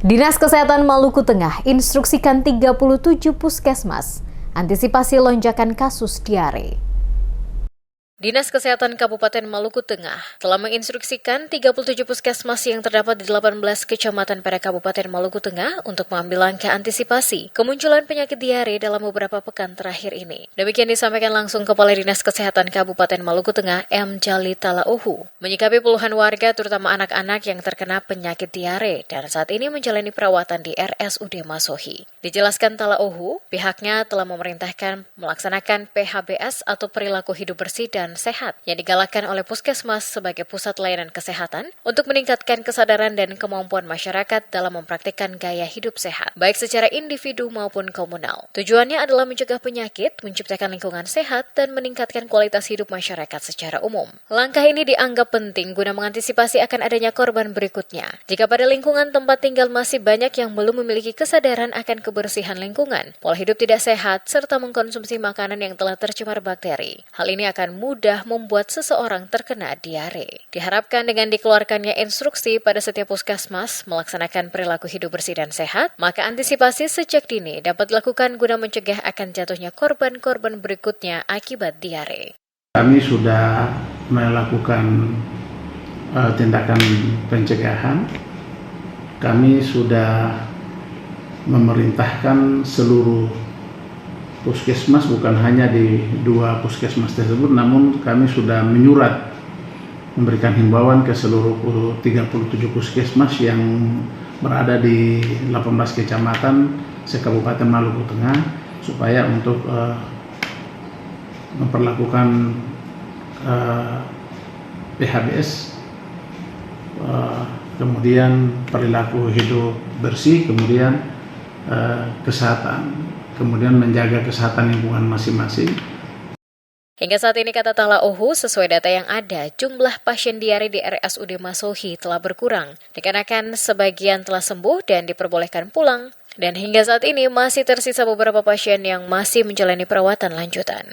Dinas Kesehatan Maluku Tengah instruksikan 37 puskesmas antisipasi lonjakan kasus diare. Dinas Kesehatan Kabupaten Maluku Tengah telah menginstruksikan 37 puskesmas yang terdapat di 18 kecamatan pada Kabupaten Maluku Tengah untuk mengambil langkah antisipasi kemunculan penyakit diare dalam beberapa pekan terakhir ini. Demikian disampaikan langsung Kepala Dinas Kesehatan Kabupaten Maluku Tengah, M. Jali Talauhu, menyikapi puluhan warga terutama anak-anak yang terkena penyakit diare dan saat ini menjalani perawatan di RSUD Masohi. Dijelaskan Talauhu, pihaknya telah memerintahkan melaksanakan PHBS atau perilaku hidup bersih dan sehat yang digalakkan oleh puskesmas sebagai pusat layanan kesehatan untuk meningkatkan kesadaran dan kemampuan masyarakat dalam mempraktikkan gaya hidup sehat, baik secara individu maupun komunal. Tujuannya adalah mencegah penyakit, menciptakan lingkungan sehat, dan meningkatkan kualitas hidup masyarakat secara umum. Langkah ini dianggap penting guna mengantisipasi akan adanya korban berikutnya. Jika pada lingkungan tempat tinggal masih banyak yang belum memiliki kesadaran akan kebersihan lingkungan, pola hidup tidak sehat, serta mengkonsumsi makanan yang telah tercemar bakteri. Hal ini akan mudah membuat seseorang terkena diare. Diharapkan dengan dikeluarkannya instruksi pada setiap puskesmas melaksanakan perilaku hidup bersih dan sehat, maka antisipasi sejak dini dapat dilakukan guna mencegah akan jatuhnya korban-korban berikutnya akibat diare. Kami sudah melakukan tindakan pencegahan. Kami sudah memerintahkan seluruh puskesmas, bukan hanya di 2 puskesmas tersebut, namun kami sudah menyurat memberikan himbauan ke seluruh 37 puskesmas yang berada di 18 kecamatan se-Kabupaten Maluku Tengah supaya untuk memperlakukan PHBS, kemudian perilaku hidup bersih, kemudian kesehatan, kemudian menjaga kesehatan lingkungan masing-masing. Hingga saat ini, kata Talauhu, sesuai data yang ada, jumlah pasien diare di RSUD Masohi telah berkurang, dikarenakan sebagian telah sembuh dan diperbolehkan pulang, dan hingga saat ini masih tersisa beberapa pasien yang masih menjalani perawatan lanjutan.